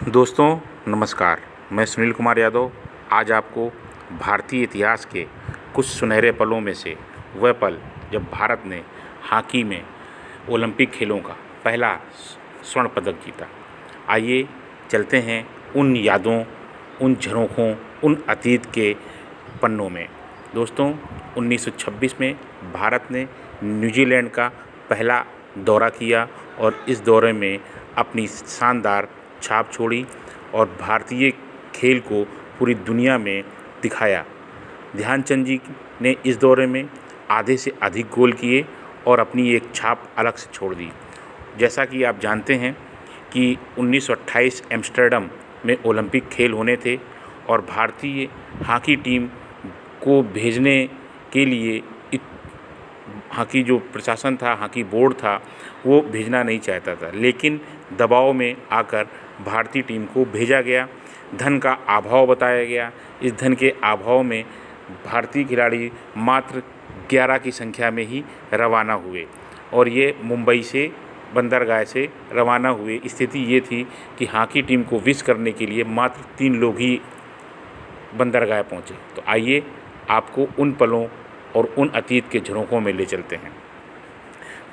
दोस्तों नमस्कार। मैं सुनील कुमार यादव आज आपको भारतीय इतिहास के कुछ सुनहरे पलों में से वह पल जब भारत ने हॉकी में ओलंपिक खेलों का पहला स्वर्ण पदक जीता। आइए चलते हैं उन यादों, उन झरोखों, उन अतीत के पन्नों में। दोस्तों 1926 में भारत ने न्यूजीलैंड का पहला दौरा किया और इस दौरे में अपनी शानदार छाप छोड़ी और भारतीय खेल को पूरी दुनिया में दिखाया। ध्यानचंद जी ने इस दौरे में आधे से अधिक गोल किए और अपनी एक छाप अलग से छोड़ दी। जैसा कि आप जानते हैं कि 1928 एम्स्टर्डम में ओलंपिक खेल होने थे और भारतीय हॉकी टीम को भेजने के लिए हॉकी जो प्रशासन था, हॉकी बोर्ड था, वो भेजना नहीं चाहता था, लेकिन दबाव में आकर भारतीय टीम को भेजा गया। धन का अभाव बताया गया। इस धन के अभाव में भारतीय खिलाड़ी मात्र 11 की संख्या में ही रवाना हुए और ये मुंबई से बंदरगाह से रवाना हुए। स्थिति ये थी कि हॉकी टीम को विश करने के लिए मात्र 3 लोग ही बंदरगाह पहुँचे। तो आइए आपको उन पलों और उन अतीत के झरोखों में ले चलते हैं।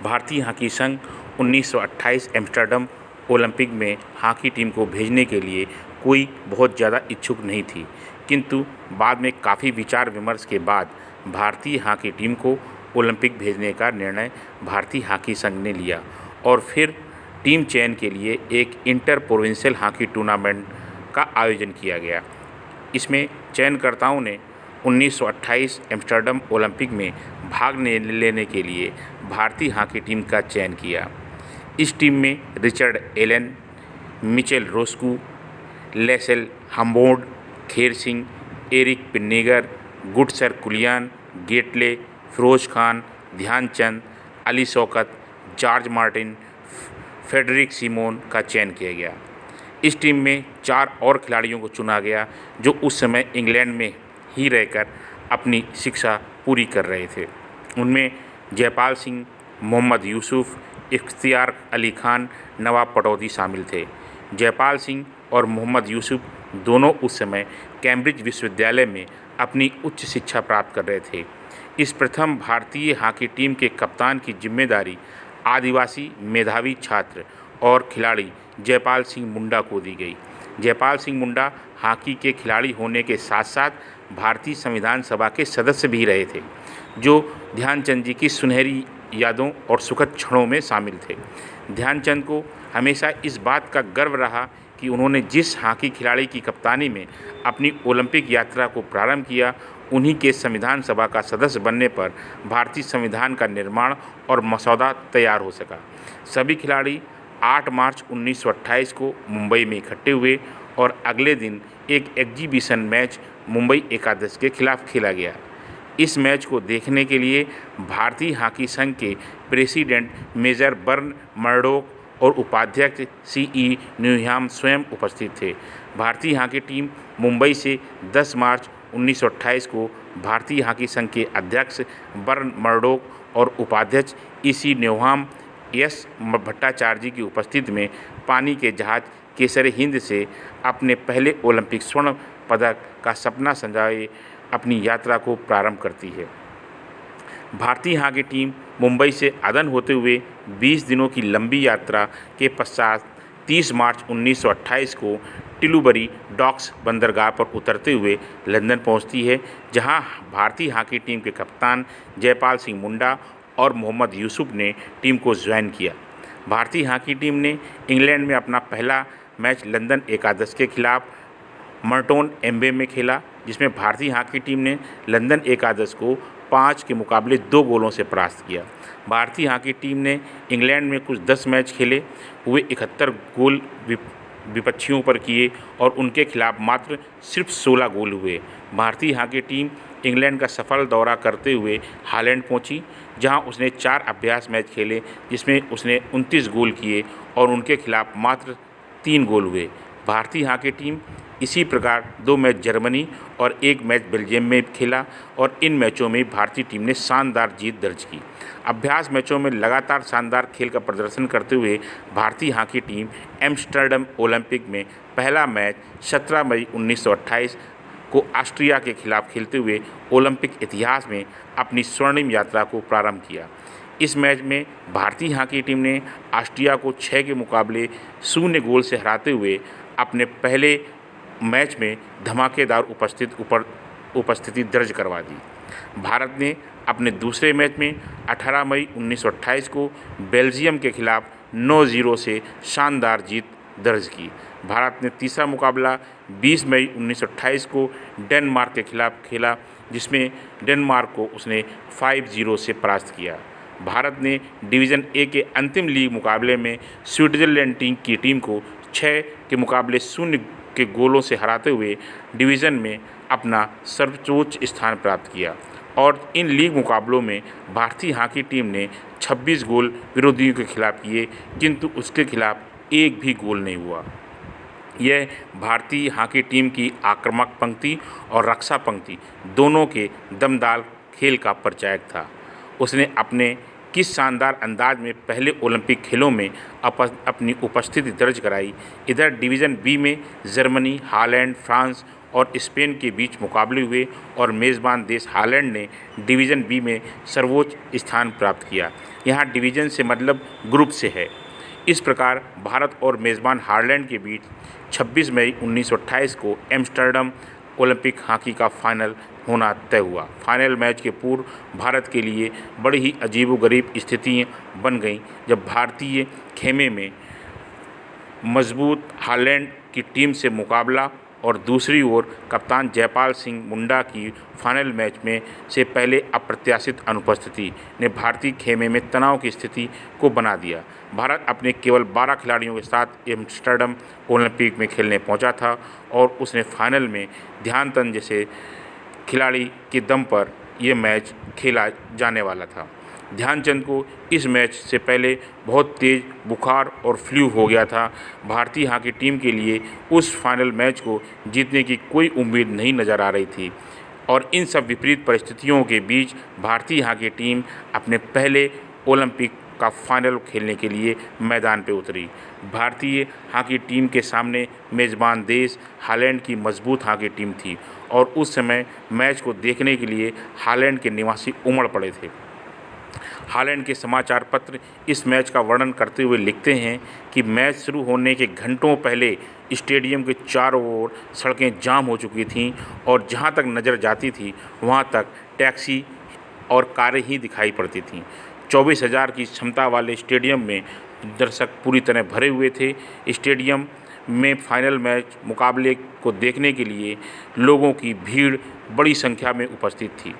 भारतीय हॉकी संघ 1928 एम्स्टर्डम ओलंपिक में हॉकी टीम को भेजने के लिए कोई बहुत ज़्यादा इच्छुक नहीं थी, किंतु बाद में काफ़ी विचार विमर्श के बाद भारतीय हॉकी टीम को ओलंपिक भेजने का निर्णय भारतीय हॉकी संघ ने लिया और फिर टीम चयन के लिए एक इंटर प्रोविंशियल हॉकी टूर्नामेंट का आयोजन किया गया। इसमें चयनकर्ताओं ने 1928 एम्स्टर्डम ओलंपिक में भाग लेने के लिए भारतीय हॉकी टीम का चयन किया। इस टीम में Richard Allen, Michael Rocque, Leslie Hammond, Kher Singh, Eric Pinniger, Goodsir Cullen, Gateley, Feroz Khan, Dhyan Chand, Ali Shaukat, George Martin, Frederick Seaman का चयन किया गया। इस टीम में 4 और खिलाड़ियों को चुना गया जो उस समय इंग्लैंड में ही रहकर अपनी शिक्षा पूरी कर रहे थे। उनमें जयपाल सिंह, मोहम्मद यूसुफ, इख्तियार अली खान, नवाब पटौदी शामिल थे। जयपाल सिंह और मोहम्मद यूसुफ दोनों उस समय कैम्ब्रिज विश्वविद्यालय में अपनी उच्च शिक्षा प्राप्त कर रहे थे। इस प्रथम भारतीय हॉकी टीम के कप्तान की जिम्मेदारी आदिवासी मेधावी छात्र और खिलाड़ी जयपाल सिंह मुंडा को दी गई। जयपाल सिंह मुंडा हॉकी के खिलाड़ी होने के साथ साथ भारतीय संविधान सभा के सदस्य भी रहे थे, जो ध्यानचंद जी की सुनहरी यादों और सुखद क्षणों में शामिल थे। ध्यानचंद को हमेशा इस बात का गर्व रहा कि उन्होंने जिस हॉकी खिलाड़ी की कप्तानी में अपनी ओलंपिक यात्रा को प्रारंभ किया, उन्हीं के संविधान सभा का सदस्य बनने पर भारतीय संविधान का निर्माण और मसौदा तैयार हो सका। सभी खिलाड़ी 8 मार्च 1928 को मुंबई में इकट्ठे हुए और अगले दिन एक एग्जीबिशन मैच मुंबई एकादश के खिलाफ खेला गया। इस मैच को देखने के लिए भारतीय हॉकी संघ के प्रेसिडेंट मेजर बर्न मर्डोक और उपाध्यक्ष सीई न्यूहैम स्वयं उपस्थित थे। भारतीय हॉकी टीम मुंबई से 10 मार्च 1928 को भारतीय हॉकी संघ के अध्यक्ष बर्न मर्डोक और उपाध्यक्ष ईसी न्यूहैम एस भट्टाचार्य जी की उपस्थिति में पानी के जहाज केसर हिंद से अपने पहले ओलंपिक स्वर्ण पदक का सपना संजाए अपनी यात्रा को प्रारंभ करती है। भारतीय हॉकी टीम मुंबई से अदन होते हुए 20 दिनों की लंबी यात्रा के पश्चात 30 मार्च 1928 को टिलुबरी डॉक्स बंदरगाह पर उतरते हुए लंदन पहुंचती है, जहां भारतीय हॉकी टीम के कप्तान जयपाल सिंह मुंडा और मोहम्मद यूसुफ ने टीम को ज्वाइन किया। भारतीय हॉकी टीम ने इंग्लैंड में अपना पहला मैच लंदन एकादश के खिलाफ मर्टोन एम्बे में खेला, जिसमें भारतीय हॉकी टीम ने लंदन एकादश को 5 के मुकाबले 2 गोलों से परास्त किया। भारतीय हॉकी टीम ने इंग्लैंड में कुछ 10 मैच खेले हुए 71 गोल विपक्षियों पर किए और उनके खिलाफ मात्र सिर्फ 16 गोल हुए। भारतीय हॉकी टीम इंग्लैंड का सफल दौरा करते हुए हालैंड पहुंची, जहां उसने 4 अभ्यास मैच खेले, जिसमें उसने 29 गोल किए और उनके खिलाफ मात्र 3 गोल हुए। भारतीय हॉकी टीम इसी प्रकार 2 मैच जर्मनी और 1 मैच बेल्जियम में खेला और इन मैचों में भारतीय टीम ने शानदार जीत दर्ज की। अभ्यास मैचों में लगातार शानदार खेल का प्रदर्शन करते हुए भारतीय हॉकी टीम एम्स्टर्डम ओलंपिक में पहला मैच 17 मई 1928 को ऑस्ट्रिया के खिलाफ खेलते हुए ओलंपिक इतिहास में अपनी स्वर्णिम यात्रा को प्रारंभ किया। इस मैच में भारतीय हॉकी टीम ने ऑस्ट्रिया को 6 के मुकाबले 0 गोल से हराते हुए अपने पहले मैच में धमाकेदार उपस्थिति दर्ज करवा दी। भारत ने अपने दूसरे मैच में 18 मई 1928 को बेल्जियम के खिलाफ 9-0 से शानदार जीत दर्ज की। भारत ने तीसरा मुकाबला 20 मई 1928 को डेनमार्क के खिलाफ खेला, जिसमें डेनमार्क को उसने 5-0 से परास्त किया। भारत ने डिवीज़न ए के अंतिम लीग मुकाबले में स्विट्ज़रलैंड की टीम को 6 के मुकाबले 0 के गोलों से हराते हुए डिवीज़न में अपना सर्वोच्च स्थान प्राप्त किया और इन लीग मुकाबलों में भारतीय हॉकी टीम ने 26 गोल विरोधियों के खिलाफ किए, किंतु उसके खिलाफ एक भी गोल नहीं हुआ। यह भारतीय हॉकी टीम की आक्रामक पंक्ति और रक्षा पंक्ति दोनों के दमदार खेल का परिचायक था। उसने अपने किस शानदार अंदाज में पहले ओलंपिक खेलों में अपनी उपस्थिति दर्ज कराई। इधर डिवीज़न बी में जर्मनी, हालैंड, फ्रांस और स्पेन के बीच मुकाबले हुए और मेज़बान देश हालैंड ने डिवीज़न बी में सर्वोच्च स्थान प्राप्त किया। यहाँ डिवीज़न से मतलब ग्रुप से है। इस प्रकार भारत और मेज़बान हालैंड के बीच 26 मई 1928 को एम्स्टर्डम ओलंपिक हॉकी का फाइनल होना तय हुआ। फाइनल मैच के पूर्व भारत के लिए बड़ी ही अजीबोगरीब स्थितियाँ बन गईं, जब भारतीय खेमे में मजबूत हालैंड की टीम से मुकाबला और दूसरी ओर कप्तान जयपाल सिंह मुंडा की फाइनल मैच में से पहले अप्रत्याशित अनुपस्थिति ने भारतीय खेमे में तनाव की स्थिति को बना दिया। भारत अपने केवल 12 खिलाड़ियों के साथ एम्स्टर्डम ओलंपिक में खेलने पहुंचा था और उसने फाइनल में ध्यानचंद जैसे खिलाड़ी के दम पर यह मैच खेला जाने वाला था। ध्यानचंद को इस मैच से पहले बहुत तेज़ बुखार और फ्लू हो गया था। भारतीय हॉकी टीम के लिए उस फाइनल मैच को जीतने की कोई उम्मीद नहीं नज़र आ रही थी और इन सब विपरीत परिस्थितियों के बीच भारतीय हॉकी टीम अपने पहले ओलंपिक का फाइनल खेलने के लिए मैदान पर उतरी। भारतीय हॉकी टीम के सामने मेज़बान देश हालैंड की मजबूत हॉकी टीम थी और उस समय मैच को देखने के लिए हालैंड के निवासी उमड़ पड़े थे। हालैंड के समाचार पत्र इस मैच का वर्णन करते हुए लिखते हैं कि मैच शुरू होने के घंटों पहले स्टेडियम के चारों ओर सड़कें जाम हो चुकी थीं और जहां तक नज़र जाती थी वहां तक टैक्सी और कारें ही दिखाई पड़ती थीं। 24,000 की क्षमता वाले स्टेडियम में दर्शक पूरी तरह भरे हुए थे। स्टेडियम में फाइनल मैच मुकाबले को देखने के लिए लोगों की भीड़ बड़ी संख्या में उपस्थित थी,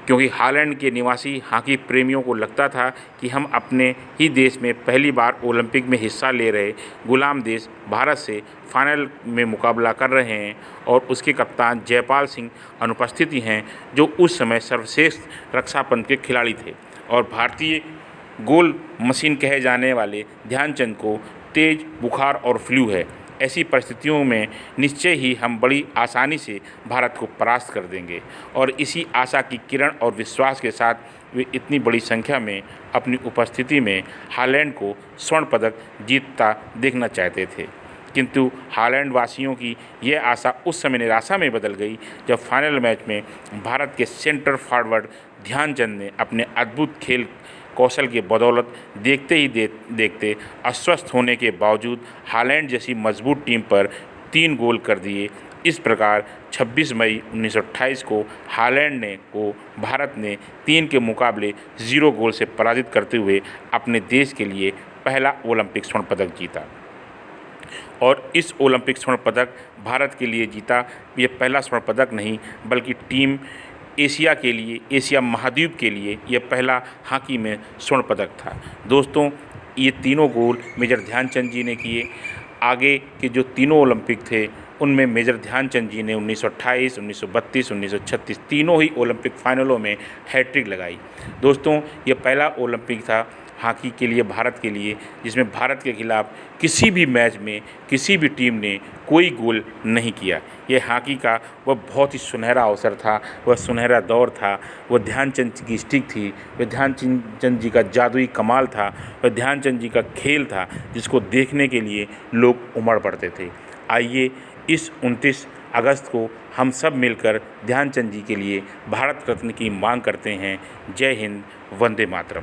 क्योंकि हालैंड के निवासी हॉकी प्रेमियों को लगता था कि हम अपने ही देश में पहली बार ओलंपिक में हिस्सा ले रहे गुलाम देश भारत से फाइनल में मुकाबला कर रहे हैं और उसके कप्तान जयपाल सिंह अनुपस्थित हैं, जो उस समय सर्वश्रेष्ठ रक्षापंथ के खिलाड़ी थे और भारतीय गोल मशीन कहे जाने वाले ध्यानचंद को तेज बुखार और फ्लू है। ऐसी परिस्थितियों में निश्चय ही हम बड़ी आसानी से भारत को परास्त कर देंगे और इसी आशा की किरण और विश्वास के साथ वे इतनी बड़ी संख्या में अपनी उपस्थिति में हालैंड को स्वर्ण पदक जीतता देखना चाहते थे। किंतु हालैंड वासियों की यह आशा उस समय निराशा में बदल गई जब फाइनल मैच में भारत के सेंटर फॉरवर्ड ध्यानचंद ने अपने अद्भुत खेल कौशल की बदौलत देखते ही देखते अस्वस्थ होने के बावजूद हालैंड जैसी मजबूत टीम पर 3 गोल कर दिए। इस प्रकार 26 मई 1928 को हालैंड को भारत ने 3 के मुकाबले 0 गोल से पराजित करते हुए अपने देश के लिए पहला ओलंपिक स्वर्ण पदक जीता। और इस ओलंपिक स्वर्ण पदक भारत के लिए जीता ये पहला स्वर्ण पदक नहीं, बल्कि टीम एशिया के लिए, एशिया महाद्वीप के लिए यह पहला हॉकी में स्वर्ण पदक था। दोस्तों, ये तीनों गोल मेजर ध्यानचंद जी ने किए। आगे के जो तीनों ओलंपिक थे उनमें मेजर ध्यानचंद जी ने 1928, 1932, 1936 तीनों ही ओलंपिक फाइनलों में हैट्रिक लगाई। दोस्तों, ये पहला ओलंपिक था हॉकी के लिए, भारत के लिए, जिसमें भारत के खिलाफ किसी भी मैच में किसी भी टीम ने कोई गोल नहीं किया। ये हॉकी का वह बहुत ही सुनहरा अवसर था, वह सुनहरा दौर था, वह ध्यानचंद की स्टिक थी, वह ध्यानचंद जी का जादुई कमाल था, वह ध्यानचंद जी का खेल था, जिसको देखने के लिए लोग उमड़ पड़ते थे। आइए इस 29 अगस्त को हम सब मिलकर ध्यानचंद जी के लिए भारत रत्न की मांग करते हैं। जय हिंद, वंदे मातरम।